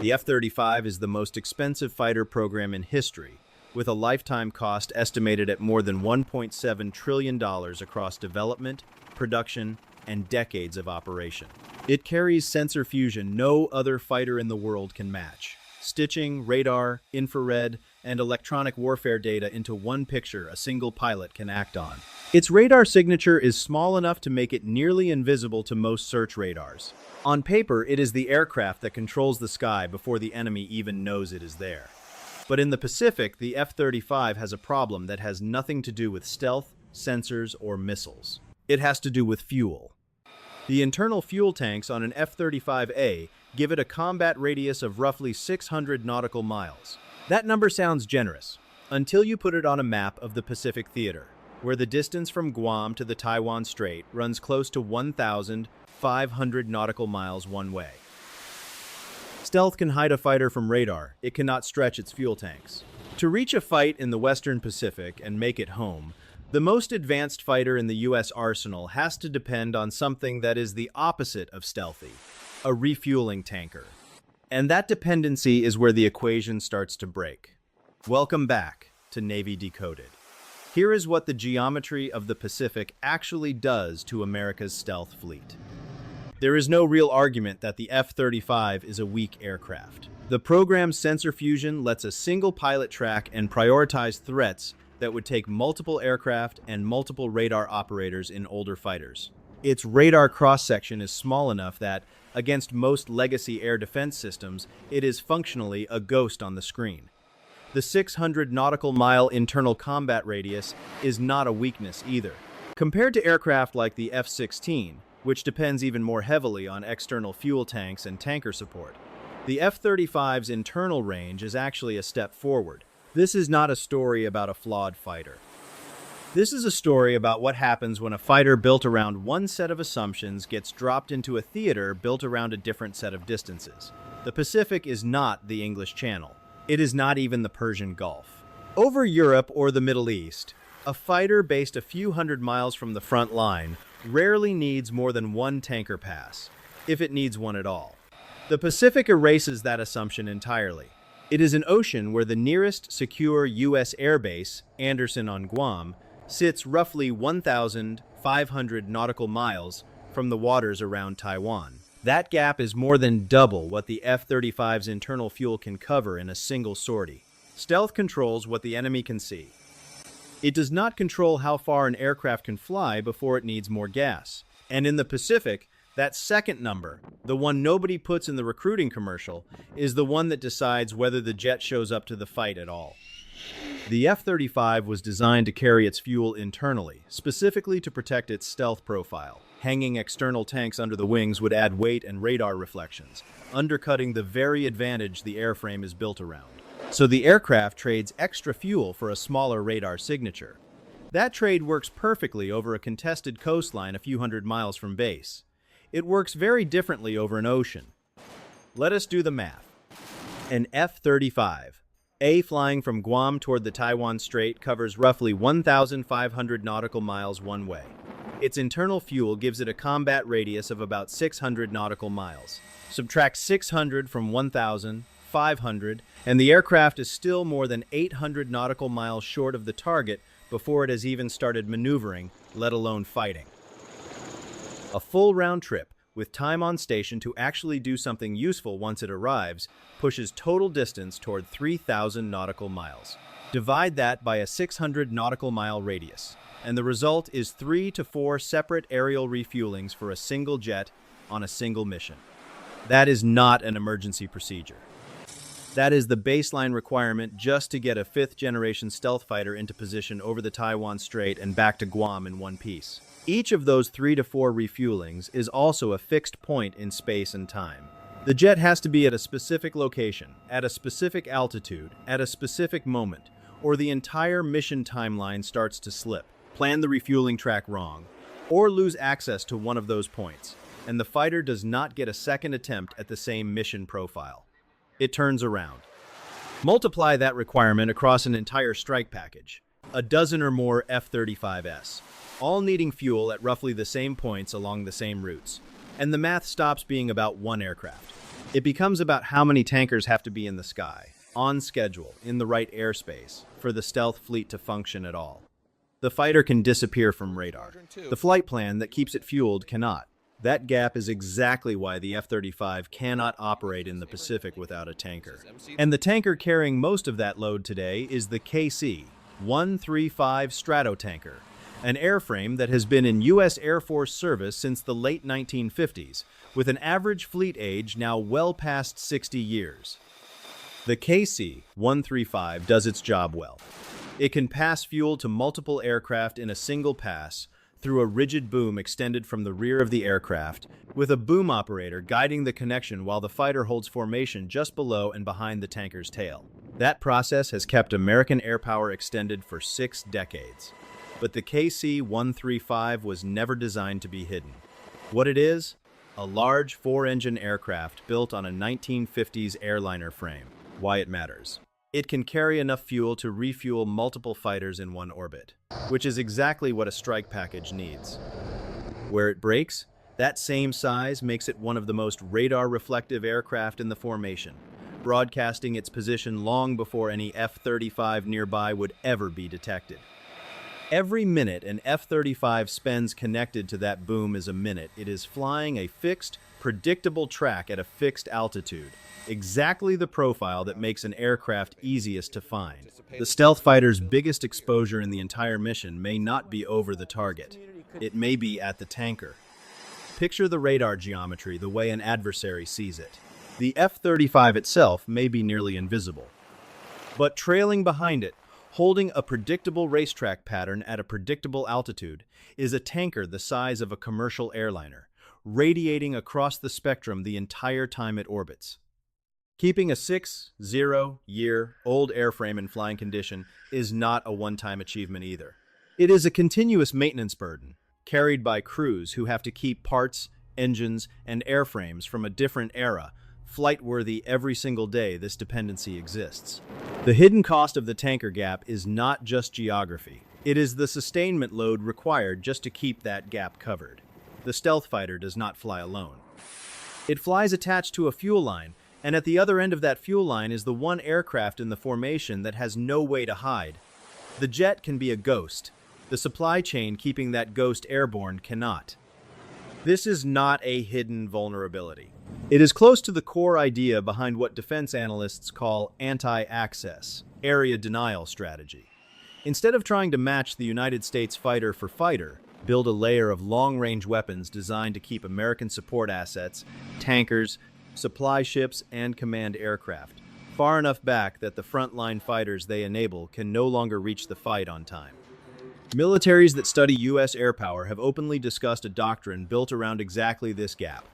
The F-35 is the most expensive fighter program in history, with a lifetime cost estimated at more than $1.7 trillion across development, production, and decades of operation. It carries sensor fusion no other fighter in the world can match. Stitching, radar, infrared, and electronic warfare data into one picture a single pilot can act on. Its radar signature is small enough to make it nearly invisible to most search radars. On paper, it is the aircraft that controls the sky before the enemy even knows it is there. But in the Pacific, the F-35 has a problem that has nothing to do with stealth, sensors, or missiles. It has to do with fuel. The internal fuel tanks on an F-35A give it a combat radius of roughly 600 nautical miles. That number sounds generous, until you put it on a map of the Pacific Theater, where the distance from Guam to the Taiwan Strait runs close to 1,500 nautical miles one way. Stealth can hide a fighter from radar. It cannot stretch its fuel tanks. To reach a fight in the Western Pacific and make it home, the most advanced fighter in the U.S. arsenal has to depend on something that is the opposite of stealthy, a refueling tanker. And that dependency is where the equation starts to break. Welcome back to Navy Decoded. Here is what the geometry of the Pacific actually does to America's stealth fleet. There is no real argument that the F-35 is a weak aircraft. The program's sensor fusion lets a single pilot track and prioritize threats that would take multiple aircraft and multiple radar operators in older fighters. Its radar cross-section is small enough that, against most legacy air defense systems, it is functionally a ghost on the screen. The 600 nautical mile internal combat radius is not a weakness either. Compared to aircraft like the F-16, which depends even more heavily on external fuel tanks and tanker support, the F-35's internal range is actually a step forward. This is not a story about a flawed fighter. This is a story about what happens when a fighter built around one set of assumptions gets dropped into a theater built around a different set of distances. The Pacific is not the English Channel. It is not even the Persian Gulf. Over Europe or the Middle East, a fighter based a few hundred miles from the front line rarely needs more than one tanker pass, if it needs one at all. The Pacific erases that assumption entirely. It is an ocean where the nearest secure U.S. airbase, Andersen on Guam, sits roughly 1,500 nautical miles from the waters around Taiwan. That gap is more than double what the F-35's internal fuel can cover in a single sortie. Stealth controls what the enemy can see. It does not control how far an aircraft can fly before it needs more gas. And in the Pacific, that second number, the one nobody puts in the recruiting commercial, is the one that decides whether the jet shows up to the fight at all. The F-35 was designed to carry its fuel internally, specifically to protect its stealth profile. Hanging external tanks under the wings would add weight and radar reflections, undercutting the very advantage the airframe is built around. So the aircraft trades extra fuel for a smaller radar signature. That trade works perfectly over a contested coastline a few hundred miles from base. It works very differently over an ocean. Let us do the math. An F-35A flying from Guam toward the Taiwan Strait covers roughly 1,500 nautical miles one way. Its internal fuel gives it a combat radius of about 600 nautical miles. Subtract 600 from 1,500, and the aircraft is still more than 800 nautical miles short of the target before it has even started maneuvering, let alone fighting. A full round trip, with time on station to actually do something useful once it arrives, pushes total distance toward 3,000 nautical miles. Divide that by a 600 nautical mile radius, and the result is 3 to 4 separate aerial refuelings for a single jet on a single mission. That is not an emergency procedure. That is the baseline requirement just to get a 5th-generation stealth fighter into position over the Taiwan Strait and back to Guam in one piece. Each of those 3 to 4 refuelings is also a fixed point in space and time. The jet has to be at a specific location, at a specific altitude, at a specific moment, or the entire mission timeline starts to slip, plan the refueling track wrong, or lose access to one of those points, and the fighter does not get a second attempt at the same mission profile. It turns around. Multiply that requirement across an entire strike package, a dozen or more F-35s, all needing fuel at roughly the same points along the same routes. and the math stops being about one aircraft. It becomes about how many tankers have to be in the sky, on schedule, in the right airspace, for the stealth fleet to function at all. The fighter can disappear from radar. The flight plan that keeps it fueled cannot. That gap is exactly why the F-35 cannot operate in the Pacific without a tanker. And the tanker carrying most of that load today is the KC-135 Stratotanker, an airframe that has been in U.S. Air Force service since the late 1950s, with an average fleet age now well past 60 years. The KC-135 does its job well. It can pass fuel to multiple aircraft in a single pass through a rigid boom extended from the rear of the aircraft, with a boom operator guiding the connection while the fighter holds formation just below and behind the tanker's tail. That process has kept American air power extended for 6 decades. But the KC-135 was never designed to be hidden. What it is? A large 4-engine aircraft built on a 1950s airliner frame. Why it matters. It can carry enough fuel to refuel multiple fighters in one orbit, which is exactly what a strike package needs. Where it breaks, that same size makes it one of the most radar-reflective aircraft in the formation, broadcasting its position long before any F-35 nearby would ever be detected. Every minute an F-35 spends connected to that boom is a minute it is flying a fixed, predictable track at a fixed altitude, exactly the profile that makes an aircraft easiest to find. The stealth fighter's biggest exposure in the entire mission may not be over the target. It may be at the tanker. Picture the radar geometry the way an adversary sees it. The F-35 itself may be nearly invisible, but trailing behind it, holding a predictable racetrack pattern at a predictable altitude, is a tanker the size of a commercial airliner, radiating across the spectrum the entire time it orbits. Keeping a 60-year-old airframe in flying condition is not a one-time achievement either. It is a continuous maintenance burden, carried by crews who have to keep parts, engines, and airframes from a different era flight-worthy every single day this dependency exists. The hidden cost of the tanker gap is not just geography. It is the sustainment load required just to keep that gap covered. The stealth fighter does not fly alone. It flies attached to a fuel line, and at the other end of that fuel line is the one aircraft in the formation that has no way to hide. The jet can be a ghost. The supply chain keeping that ghost airborne cannot. This is not a hidden vulnerability. It is close to the core idea behind what defense analysts call anti-access, area denial strategy. Instead of trying to match the United States fighter for fighter, build a layer of long-range weapons designed to keep American support assets, tankers, supply ships, and command aircraft far enough back that the frontline fighters they enable can no longer reach the fight on time. Militaries that study U.S. air power have openly discussed a doctrine built around exactly this gap.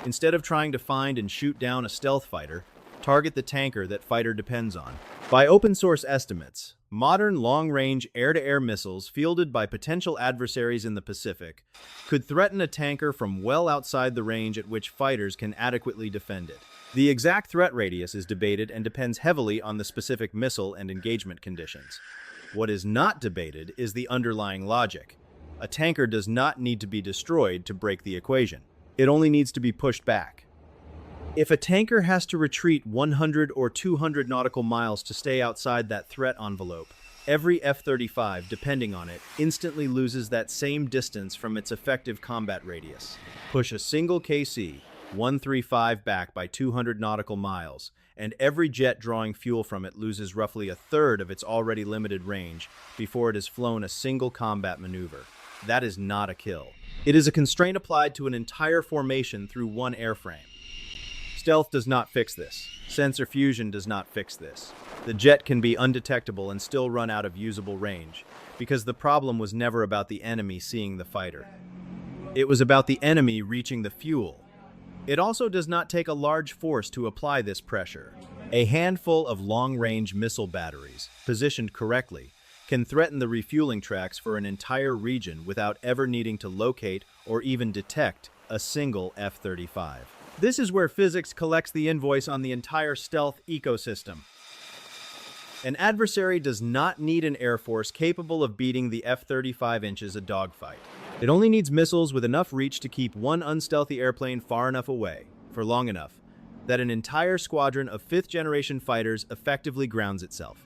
Instead of trying to find and shoot down a stealth fighter, target the tanker that fighter depends on. By open-source estimates, modern long-range air-to-air missiles fielded by potential adversaries in the Pacific could threaten a tanker from well outside the range at which fighters can adequately defend it. The exact threat radius is debated and depends heavily on the specific missile and engagement conditions. What is not debated is the underlying logic. A tanker does not need to be destroyed to break the equation. It only needs to be pushed back. If a tanker has to retreat 100 or 200 nautical miles to stay outside that threat envelope, every F-35, depending on it, instantly loses that same distance from its effective combat radius. Push a single KC-135 back by 200 nautical miles, and every jet drawing fuel from it loses roughly a third of its already limited range before it has flown a single combat maneuver. That is not a kill. It is a constraint applied to an entire formation through one airframe. Stealth does not fix this. Sensor fusion does not fix this. The jet can be undetectable and still run out of usable range, because the problem was never about the enemy seeing the fighter. It was about the enemy reaching the fuel. It also does not take a large force to apply this pressure. A handful of long-range missile batteries, positioned correctly, can threaten the refueling tracks for an entire region without ever needing to locate or even detect a single F-35. This is where physics collects the invoice on the entire stealth ecosystem. An adversary does not need an air force capable of beating the F-35 inches a dogfight. It only needs missiles with enough reach to keep one unstealthy airplane far enough away, for long enough, that an entire squadron of fifth-generation fighters effectively grounds itself.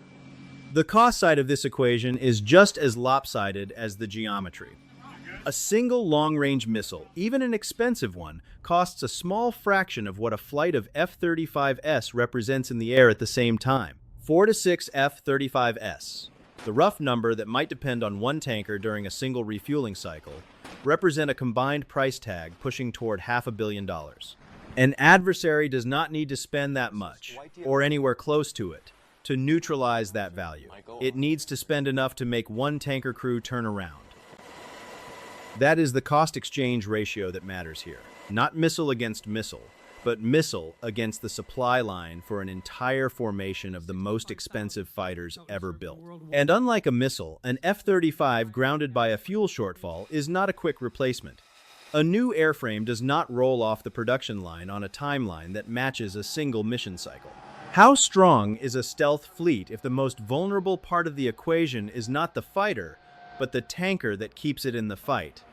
The cost side of this equation is just as lopsided as the geometry. A single long-range missile, even an expensive one, costs a small fraction of what a flight of F-35S represents in the air at the same time. 4 to 6 F-35S, the rough number that might depend on one tanker during a single refueling cycle, represent a combined price tag pushing toward $500 million. An adversary does not need to spend that much, or anywhere close to it, to neutralize that value. It needs to spend enough to make one tanker crew turn around. That is the cost exchange ratio that matters here. Not missile against missile, but missile against the supply line for an entire formation of the most expensive fighters ever built. And unlike a missile, an F-35 grounded by a fuel shortfall is not a quick replacement. A new airframe does not roll off the production line on a timeline that matches a single mission cycle. How strong is a stealth fleet if the most vulnerable part of the equation is not the fighter, but the tanker that keeps it in the fight?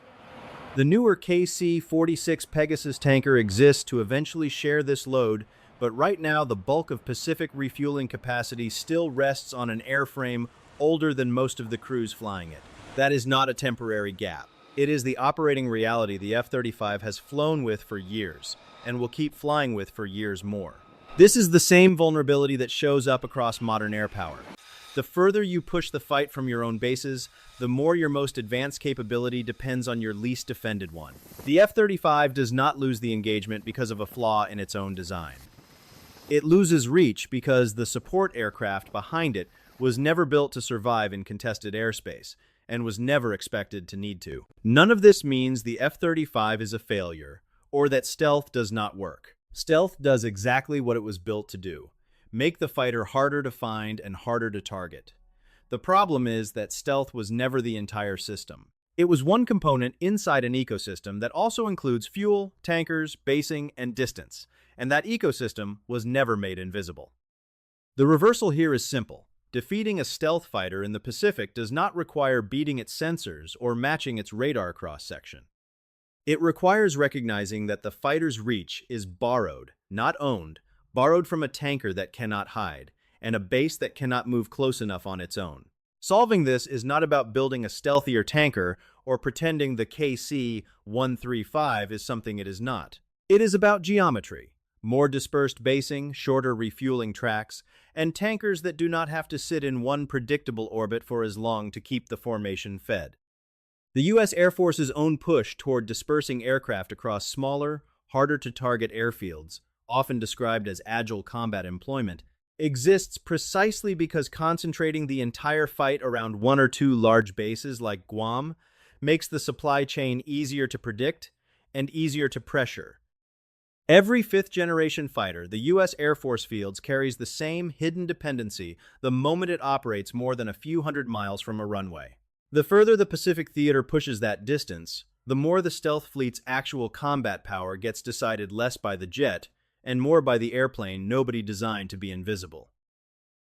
The newer KC-46 Pegasus tanker exists to eventually share this load, but right now the bulk of Pacific refueling capacity still rests on an airframe older than most of the crews flying it. That is not a temporary gap. It is the operating reality the F-35 has flown with for years, and will keep flying with for years more. This is the same vulnerability that shows up across modern air power. The further you push the fight from your own bases, the more your most advanced capability depends on your least defended one. The F-35 does not lose the engagement because of a flaw in its own design. It loses reach because the support aircraft behind it was never built to survive in contested airspace, and was never expected to need to. None of this means the F-35 is a failure, or that stealth does not work. Stealth does exactly what it was built to do: make the fighter harder to find and harder to target. The problem is that stealth was never the entire system. It was one component inside an ecosystem that also includes fuel, tankers, basing, and distance, and that ecosystem was never made invisible. The reversal here is simple. Defeating a stealth fighter in the Pacific does not require beating its sensors or matching its radar cross-section. It requires recognizing that the fighter's reach is borrowed, not owned, borrowed from a tanker that cannot hide, and a base that cannot move close enough on its own. Solving this is not about building a stealthier tanker or pretending the KC-135 is something it is not. It is about geometry: more dispersed basing, shorter refueling tracks, and tankers that do not have to sit in one predictable orbit for as long to keep the formation fed. The U.S. Air Force's own push toward dispersing aircraft across smaller, harder-to-target airfields, often described as agile combat employment, exists precisely because concentrating the entire fight around one or two large bases like Guam makes the supply chain easier to predict and easier to pressure. Every fifth-generation fighter the U.S. Air Force fields carries the same hidden dependency the moment it operates more than a few hundred miles from a runway. The further the Pacific theater pushes that distance, the more the stealth fleet's actual combat power gets decided less by the jet and more by the airplane nobody designed to be invisible.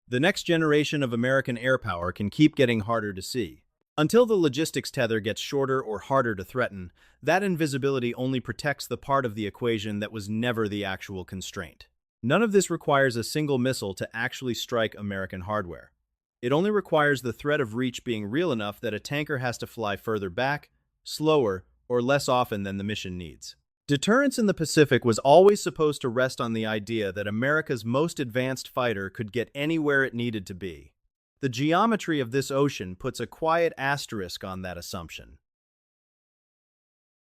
The next generation of American air power can keep getting harder to see. Until the logistics tether gets shorter or harder to threaten, that invisibility only protects the part of the equation that was never the actual constraint. None of this requires a single missile to actually strike American hardware. It only requires the threat of reach being real enough that a tanker has to fly further back, slower, or less often than the mission needs. Deterrence in the Pacific was always supposed to rest on the idea that America's most advanced fighter could get anywhere it needed to be. The geometry of this ocean puts a quiet asterisk on that assumption.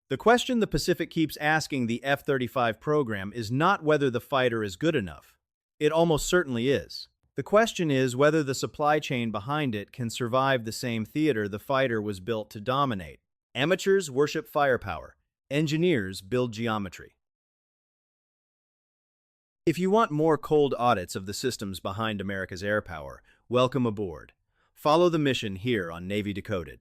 The question the Pacific keeps asking the F-35 program is not whether the fighter is good enough. It almost certainly is. The question is whether the supply chain behind it can survive the same theater the fighter was built to dominate. Amateurs worship firepower. Engineers build geometry. If you want more cold audits of the systems behind America's air power, welcome aboard. Follow the mission here on Navy Decoded.